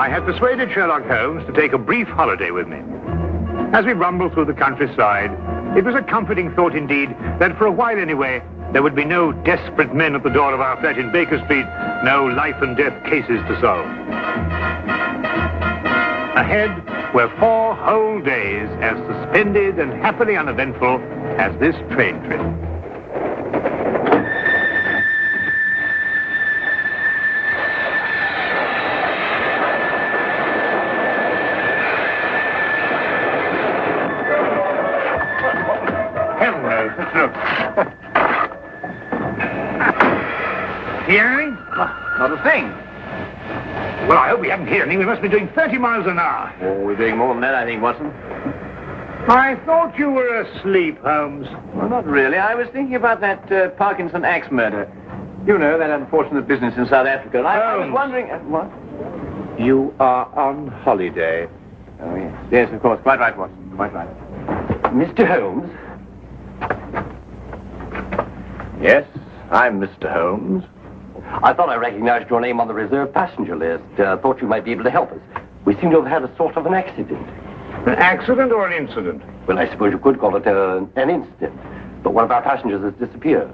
I had persuaded Sherlock Holmes to take a brief holiday with me. As we rumbled through the countryside, it was a comforting thought indeed that for a while anyway, there would be no desperate men at the door of our flat in Baker Street, no life and death cases to solve. Ahead were 4 whole days as suspended and happily uneventful as this train trip. Hello, look. Hearing? Not a thing. Well, I hope we haven't heard anything. We must be doing 30 miles an hour. Oh, we're doing more than that, I think, Watson. I thought you were asleep, Holmes. Well, not really. I was thinking about that Parkinson axe murder. You know, that unfortunate business in South Africa. I was wondering... what? You are on holiday. Oh, yes. Yes, of course. Quite right, Watson. Quite right. Mr. Holmes? Yes, I'm Mr. Holmes. I thought I recognized your name on the reserved passenger list. Thought you might be able to help us. We seem to have had a sort of an accident. An accident or an incident? Well, I suppose you could call it an incident. But one of our passengers has disappeared.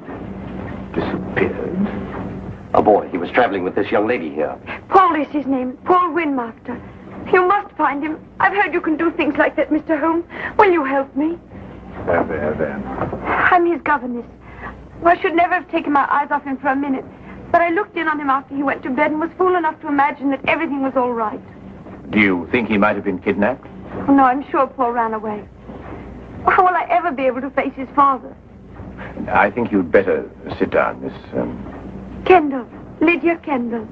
Disappeared? A boy. He was traveling with this young lady here. Paul is his name. Paul Windmaster. You must find him. I've heard you can do things like that, Mr. Holmes. Will you help me? There. I'm his governess. I should never have taken my eyes off him for a minute. But I looked in on him after he went to bed and was fool enough to imagine that everything was all right. Do you think he might have been kidnapped? Oh, no, I'm sure Paul ran away. How will I ever be able to face his father? I think you'd better sit down, Miss... Kendall. Lydia Kendall.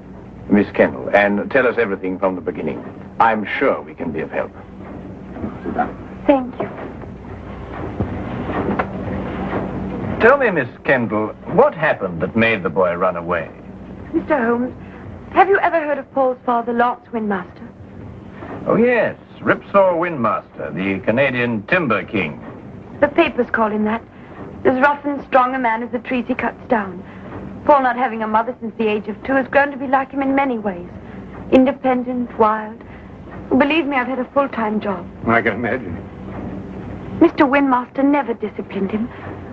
Miss Kendall, and tell us everything from the beginning. I'm sure we can be of help. Sit down. Thank you. Tell me, Miss Kendall, what happened that made the boy run away? Mr. Holmes, have you ever heard of Paul's father, Lance Windmaster? Oh, yes, Ripsaw Windmaster, the Canadian timber king. The papers call him that. As rough and strong a man as the trees he cuts down. Paul, not having a mother since the age of 2, has grown to be like him in many ways. Independent, wild. Believe me, I've had a full-time job. I can imagine. Mr. Windmaster never disciplined him.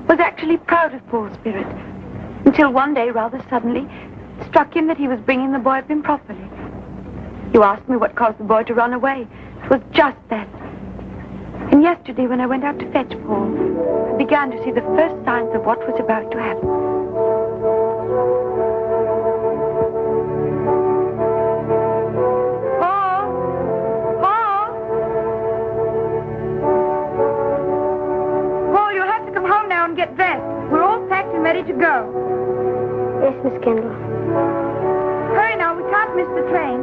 Was actually proud of Paul's spirit. Until one day, rather suddenly, it struck him that he was bringing the boy up improperly. You asked me what caused the boy to run away. It was just that. And yesterday, when I went out to fetch Paul, I began to see the first signs of what was about to happen. Get dressed. We're all packed and ready to go. Yes, Miss Kendall. Hurry now, we can't miss the train.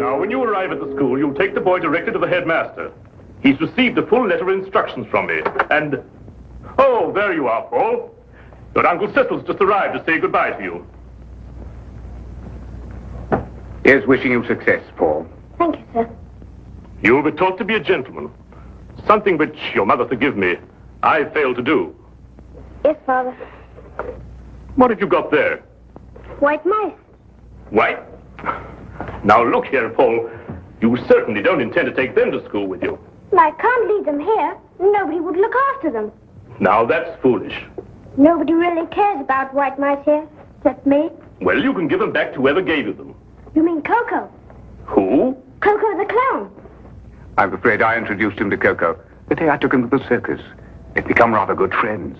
Now, when you arrive at the school, you'll take the boy directly to the headmaster. He's received a full letter of instructions from me, and... Oh, there you are, Paul. Your Uncle Cecil's just arrived to say goodbye to you. Here's wishing you success, Paul. Thank you, sir. You'll be taught to be a gentleman. Something which, your mother forgive me, I failed to do. Yes, Father. What have you got there? White mice. White? Now look here, Paul. You certainly don't intend to take them to school with you. I can't leave them here. Nobody would look after them. Now that's foolish. Nobody really cares about white mice here, except me. Well, you can give them back to whoever gave you them. You mean Coco? Who? Coco the clown. I'm afraid I introduced him to Coco. The day I took him to the circus. They've become rather good friends.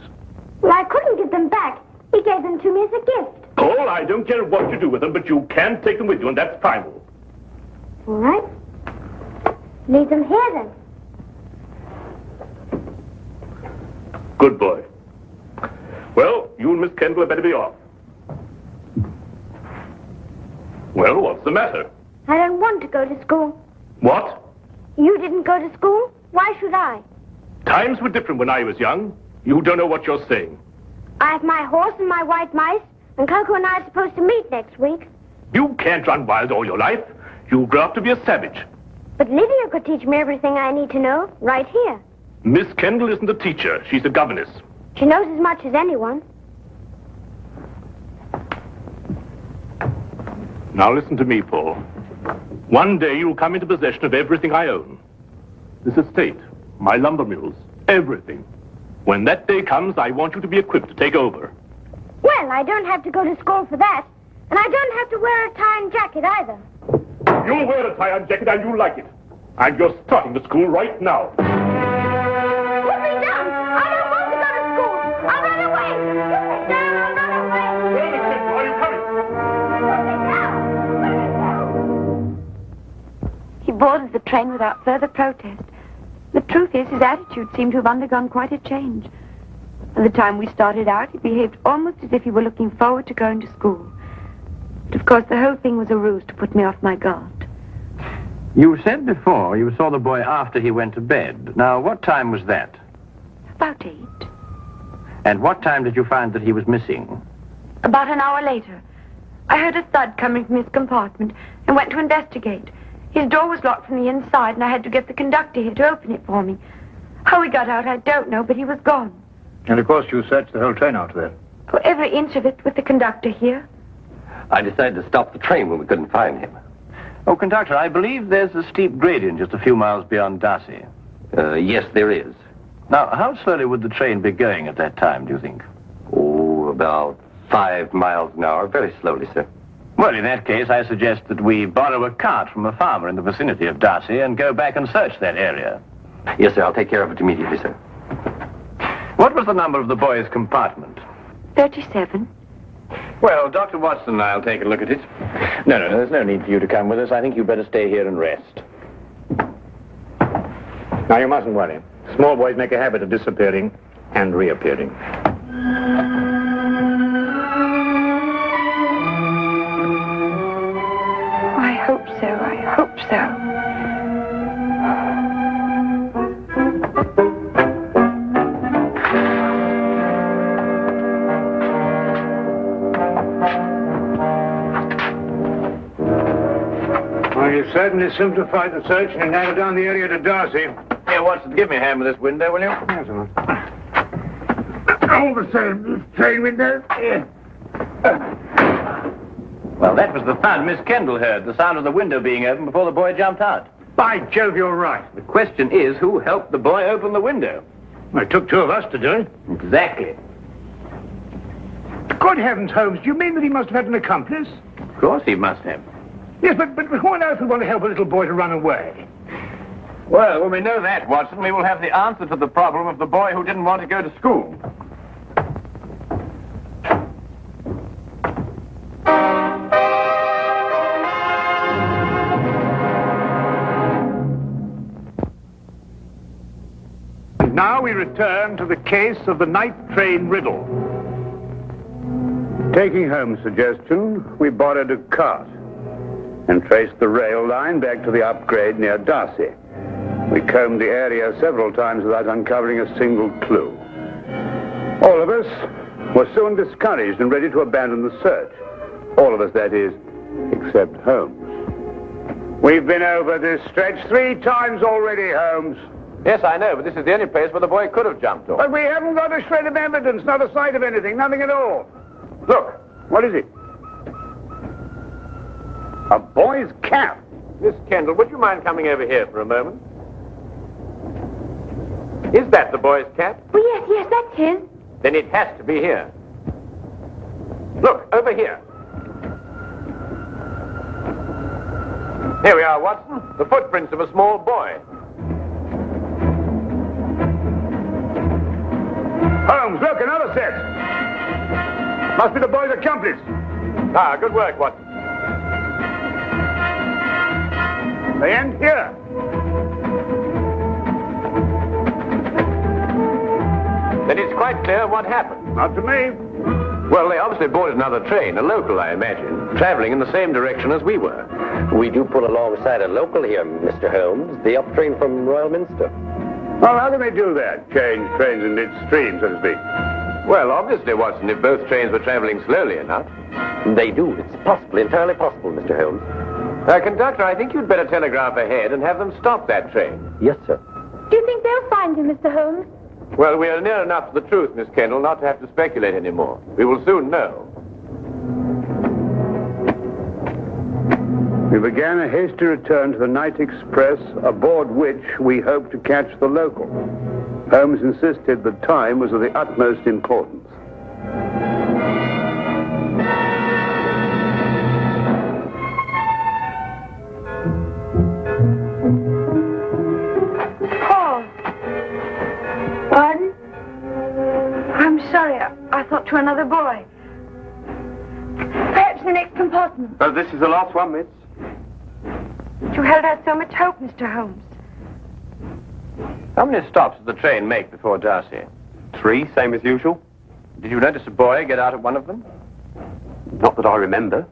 Well, I couldn't give them back. He gave them to me as a gift. Paul, I don't care what you do with them, but you can take them with you, and that's final. All right. Leave them here, then. Good boy. Well, you and Miss Kendall had better be off. Well, what's the matter? I don't want to go to school. What? You didn't go to school? Why should I? Times were different when I was young. You don't know what you're saying. I have my horse and my white mice, and Coco and I are supposed to meet next week. You can't run wild all your life. You'll grow up to be a savage. But Lydia could teach me everything I need to know right here. Miss Kendall isn't a teacher. She's a governess. She knows as much as anyone. Now listen to me, Paul. One day you'll come into possession of everything I own. This estate, my lumber mills, everything. When that day comes, I want you to be equipped to take over. Well, I don't have to go to school for that. And I don't have to wear a tie and jacket either. You'll wear a tie and jacket and you'll like it. And you're starting to school right now. Put me down! I don't want to go to school! I'll run away! Put me down! I'll run away! Where is it? Are you coming? Put me down! Put me down! He boarded the train without further protest. The truth is, his attitude seemed to have undergone quite a change. By the time we started out, he behaved almost as if he were looking forward to going to school. But of course, the whole thing was a ruse to put me off my guard. You said before you saw the boy after he went to bed. Now, what time was that? About 8. And what time did you find that he was missing? About an hour later, I heard a thud coming from his compartment and went to investigate. His door was locked from the inside, and I had to get the conductor here to open it for me. How he got out, I don't know, but he was gone. And of course you searched the whole train after that. Oh, every inch of it with the conductor here. I decided to stop the train when we couldn't find him. Oh, conductor, I believe there's a steep gradient just a few miles beyond Darcy. Yes, there is. Now, how slowly would the train be going at that time, do you think? Oh, about 5 miles an hour. Very slowly, sir. Well, in that case, I suggest that we borrow a cart from a farmer in the vicinity of Darcy and go back and search that area. Yes, sir. I'll take care of it immediately, sir. What was the number of the boy's compartment? 37. Well, Dr. Watson and I'll take a look at it. No, there's no need for you to come with us. I think you'd better stay here and rest. Now, you mustn't worry. Small boys make a habit of disappearing and reappearing. I hope so. I hope so. Well, you've certainly simplified the search and narrowed down the area to Darcy. Here, Watson, give me a hand with this window, will you? Yes, sir. All the same, this train window? Yeah. Well, that was the thud Miss Kendall heard, the sound of the window being opened before the boy jumped out. By Jove, you're right. The question is, who helped the boy open the window? Well, it took 2 of us to do it. Exactly. Good heavens, Holmes, do you mean that he must have had an accomplice? Of course he must have. Yes, but who on earth would want to help a little boy to run away? Well, when we know that, Watson, we will have the answer to the problem of the boy who didn't want to go to school. Now we return to the case of the night train riddle. Taking Holmes' suggestion, we borrowed a cart and traced the rail line back to the upgrade near Darcy. We combed the area several times without uncovering a single clue. All of us were soon discouraged and ready to abandon the search. All of us, that is, except Holmes. We've been over this stretch 3 times already, Holmes. Yes, I know, but this is the only place where the boy could have jumped off. But we haven't got a shred of evidence, not a sight of anything, nothing at all. Look, what is it? A boy's cap. Miss Kendall, would you mind coming over here for a moment? Is that the boy's cap? Oh, yes, that's his. Then it has to be here. Look, over here. Here we are, Watson. The footprints of a small boy. Holmes, look, another set. Must be the boy's accomplice. Ah, good work, Watson. They end here. Then it's quite clear what happened. Not to me. Well, they obviously boarded another train, a local, I imagine, traveling in the same direction as we were. We do pull alongside a local here, Mr. Holmes, the up train from Royal Minster. Well, how can they do that? Change trains in midstream, so to speak. Well, obviously, Watson, if both trains were traveling slowly enough. They do. It's possible, entirely possible, Mr. Holmes. Conductor, I think you'd better telegraph ahead and have them stop that train. Yes, sir. Do you think they'll find him, Mr. Holmes. Well, we are near enough to the truth, Miss Kendall, not to have to speculate anymore. We will soon know. We began a hasty return to the night express, aboard which we hoped to catch the local. Holmes insisted that time was of the utmost importance. Paul. Pardon? I'm sorry. I thought to another boy. Perhaps the next compartment. Oh, this is the last one, miss. You held out so much hope, Mr. Holmes. How many stops did the train make before Darcy? 3, same as usual. Did you notice a boy get out at one of them? Not that I remember.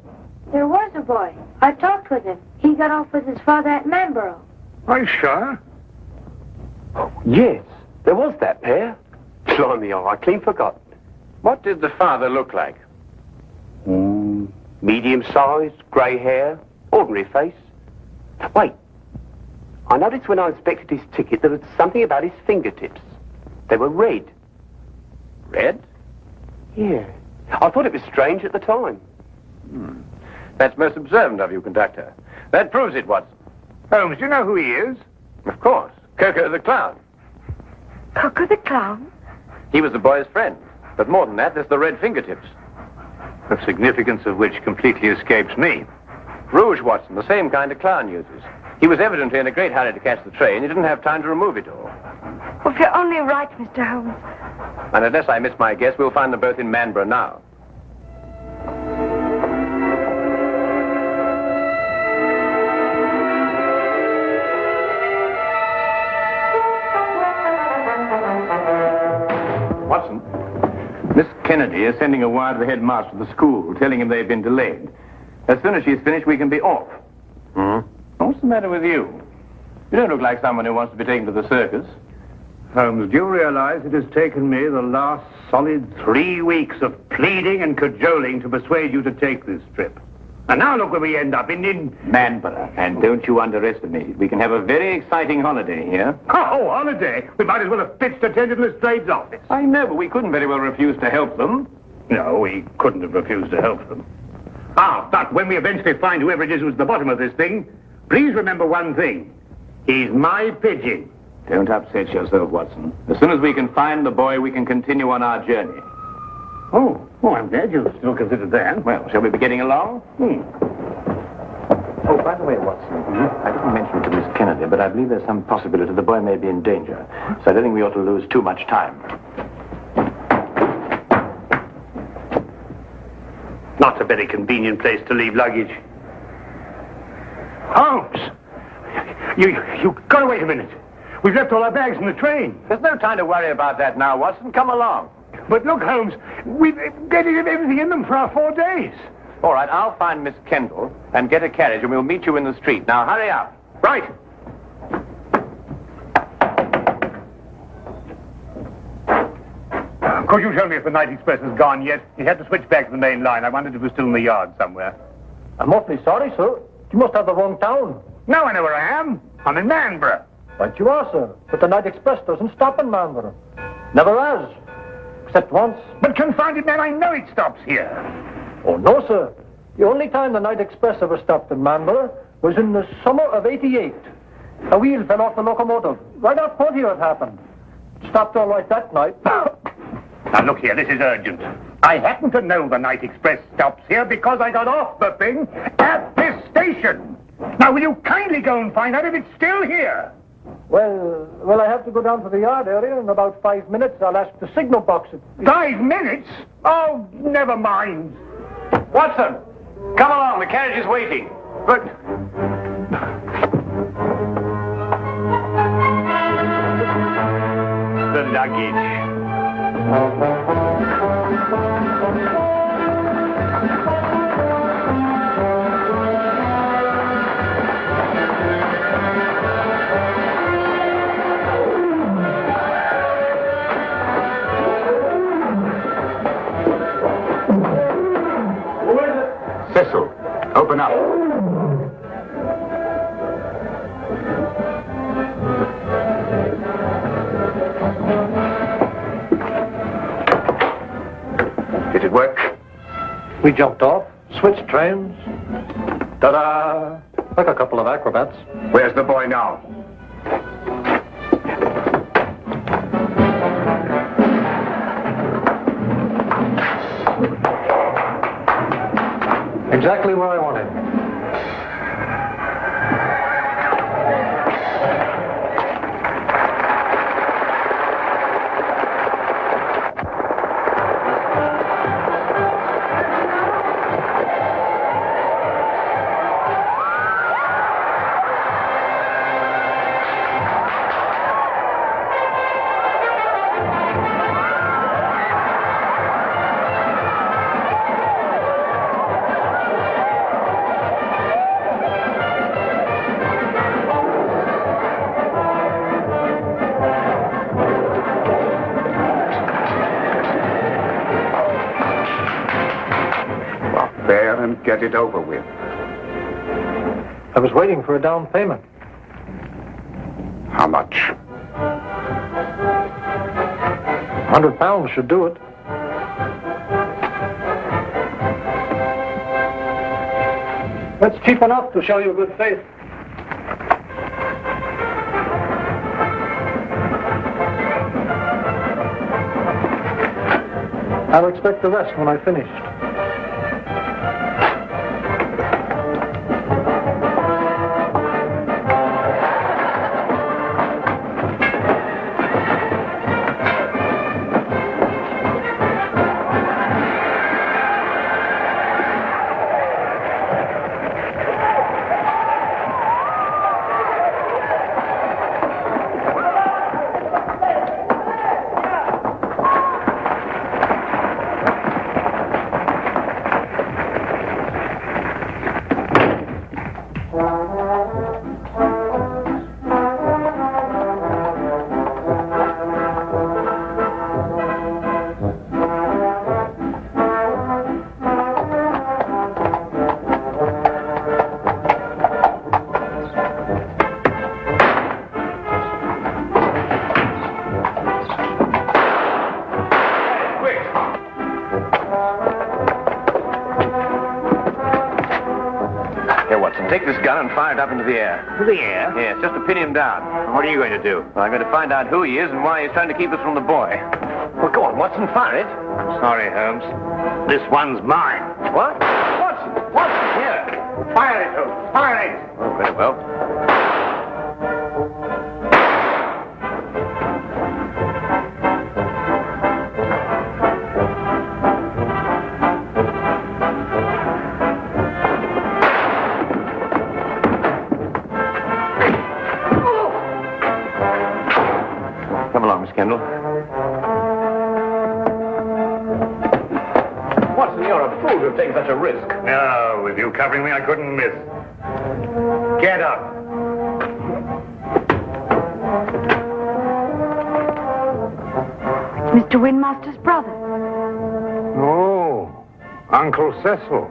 There was a boy. I talked with him. He got off with his father at Manborough. Are you sure? Yes, there was that pair. Blimey, I clean forgot. What did the father look like? Medium-sized, grey hair, ordinary face. Wait, I noticed when I inspected his ticket there was something about his fingertips. They were red. Red? Yeah. I thought it was strange at the time. That's most observant of you, conductor. That proves it, Watson. Holmes, do you know who he is? Of course. Coco the clown. Coco the clown? He was the boy's friend. But more than that, there's the red fingertips. The significance of which completely escapes me. Rouge, Watson, the same kind of clown uses. He was evidently in a great hurry to catch the train. He didn't have time to remove it all. Well, if you're only right, Mr. Holmes. And unless I miss my guess, we'll find them both in Manborough now. Watson, Miss Kennedy is sending a wire to the headmaster of the school, telling him they've been delayed. As soon as she's finished, we can be off. What's the matter with you? You don't look like someone who wants to be taken to the circus. Holmes, do you realize it has taken me the last solid 3 weeks of pleading and cajoling to persuade you to take this trip? And now look where we end up, in Manborough. And don't you underestimate it. We can have a very exciting holiday here. Oh, holiday? We might as well have pitched a tent in Lestrade's office. I know, but we couldn't very well refuse to help them. No, we couldn't have refused to help them. But when we eventually find whoever it is who's at the bottom of this thing, please remember one thing. He's my pigeon. Don't upset yourself, Watson. As soon as we can find the boy, we can continue on our journey. Oh, I'm glad you still considered that. Well, shall we be getting along? Oh, by the way, Watson, I didn't mention it to Miss Kennedy, but I believe there's some possibility the boy may be in danger. So I don't think we ought to lose too much time. Not a very convenient place to leave luggage. Holmes! You gotta wait a minute. We've left all our bags in the train. There's no time to worry about that now, Watson. Come along. But look, Holmes, we've got everything in them for our 4 days. All right, I'll find Miss Kendall and get a carriage, and we'll meet you in the street. Now, hurry up. Right. Could you tell me if the night express has gone yet? He had to switch back to the main line. I wondered if it was still in the yard somewhere. I'm awfully sorry, sir. You must have the wrong town. Now I know where I am. I'm in Manborough. Right you are, sir. But the night express doesn't stop in Manborough. Never has. Except once. But confound it, man, I know it stops here. Oh, no, sir. The only time the night express ever stopped in Manborough was in the summer of '88. A wheel fell off the locomotive. Right off Port here it happened. It stopped all right that night. Now, look here, this is urgent. I happen to know the night express stops here because I got off the thing at this station. Now, will you kindly go and find out if it's still here? Well, I have to go down to the yard area. In about 5 minutes, I'll ask the signal box. 5 minutes? Oh, never mind. Watson, come along. The carriage is waiting. But... the luggage. Cecil, open up. work? We jumped off, switched trains. Ta-da! Like a couple of acrobats. Where's the boy now? Exactly where I wanted. There and get it over with. I was waiting for a down payment. How much? £100 should do it. That's cheap enough to show you good faith. I'll expect the rest when I finished. Take this gun and fire it up into the air. To the air? Yes, just to pin him down. What are you going to do? Well, I'm going to find out who he is and why he's trying to keep us from the boy. Well, go on, Watson, fire it. Sorry, Holmes. This one's mine. What? Watson! Watson, here! Fire it, Holmes. Fire it. Oh, very well. Come along, Miss Kendall. Watson, you're a fool to take such a risk. No, with you covering me, I couldn't miss. Get up. It's Mr. Windmaster's brother. Oh, Uncle Cecil.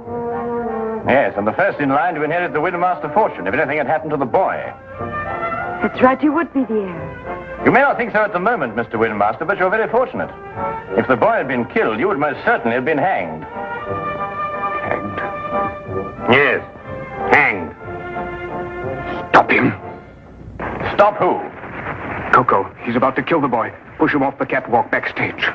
Yes, and the first in line to inherit the Widowmaster fortune if anything had happened to the boy. That's right, you would be the heir. You may not think so at the moment, Mr. Widowmaster, but you're very fortunate. If the boy had been killed, you would most certainly have been hanged. Hanged? Yes, hanged. Stop him. Stop who? Coco, he's about to kill the boy. Push him off the catwalk backstage.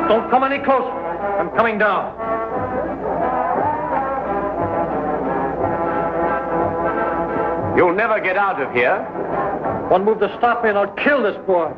Don't come any closer. I'm coming down. You'll never get out of here. One move to stop me and I'll kill this boy.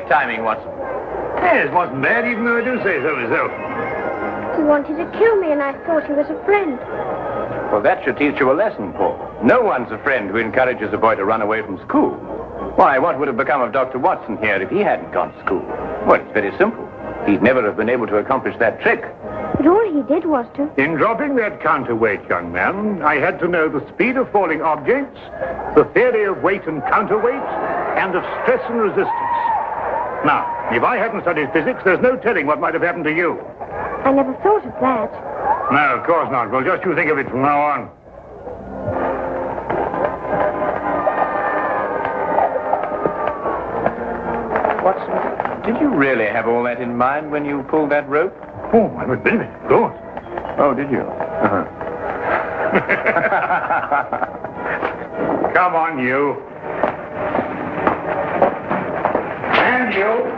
perfect timing, Watson. Yes, wasn't bad, even though I do say so myself. He wanted to kill me, and I thought he was a friend. Well, that should teach you a lesson, Paul. No one's a friend who encourages a boy to run away from school. Why, what would have become of Dr. Watson here if he hadn't gone to school? Well, it's very simple. He'd never have been able to accomplish that trick. But all he did was to... In dropping that counterweight, young man, I had to know the speed of falling objects, the theory of weight and counterweight, and of stress and resistance. Now, if I hadn't studied physics, there's no telling what might have happened to you. I never thought of that. No, of course not. Well, just you think of it from now on. Watson, did you really have all that in mind when you pulled that rope? Oh, I would believe it. Of course. Oh, did you? Come on, you. And you.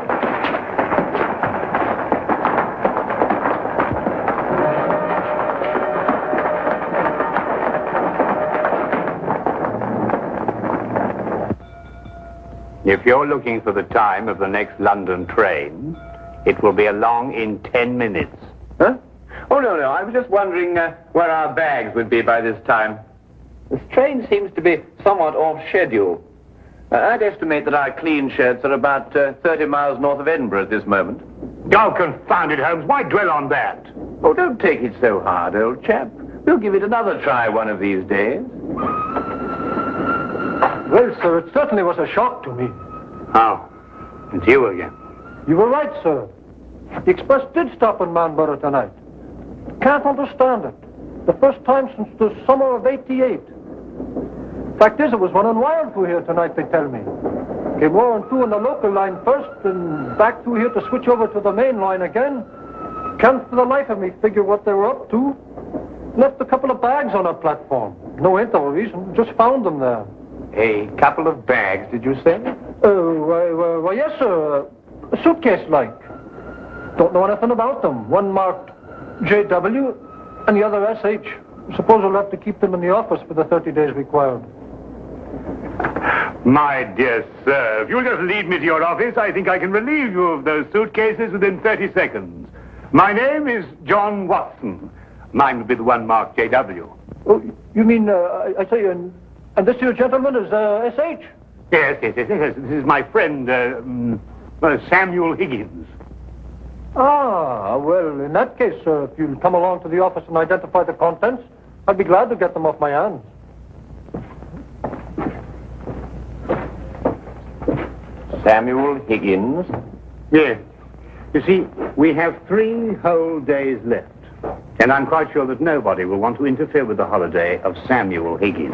If you're looking for the time of the next London train, it will be along in 10 minutes. Huh? Oh, no. I was just wondering where our bags would be by this time. This train seems to be somewhat off schedule. I'd estimate that our clean shirts are about 30 miles north of Edinburgh at this moment. Oh, confound it, Holmes. Why dwell on that? Oh, don't take it so hard, old chap. We'll give it another try one of these days. Well, sir, it certainly was a shock to me. Oh, it's you again. You were right, sir. The express did stop in Manborough tonight. Can't understand it. The first time since the summer of '88. Fact is, it was running wild through here tonight, they tell me. Came roaring through on the local line first, and back through here to switch over to the main line again. Can't for the life of me figure what they were up to. Left a couple of bags on our platform. No ain't no reason. Just found them there. A couple of bags, did you say? Why, yes, sir. A suitcase-like. Don't know anything about them. One marked JW and the other SH. Suppose we'll have to keep them in the office for the 30 days required. My dear sir, if you'll just lead me to your office, I think I can relieve you of those suitcases within 30 seconds. My name is John Watson. Mine would be the one marked JW. Oh, you mean, I say, and this here gentleman is SH? Yes. This is my friend, Samuel Higgins. Ah, well, in that case, sir, if you'll come along to the office and identify the contents, I'd be glad to get them off my hands. Samuel Higgins? Yes. You see, we have 3 whole days left. And I'm quite sure that nobody will want to interfere with the holiday of Samuel Higgins.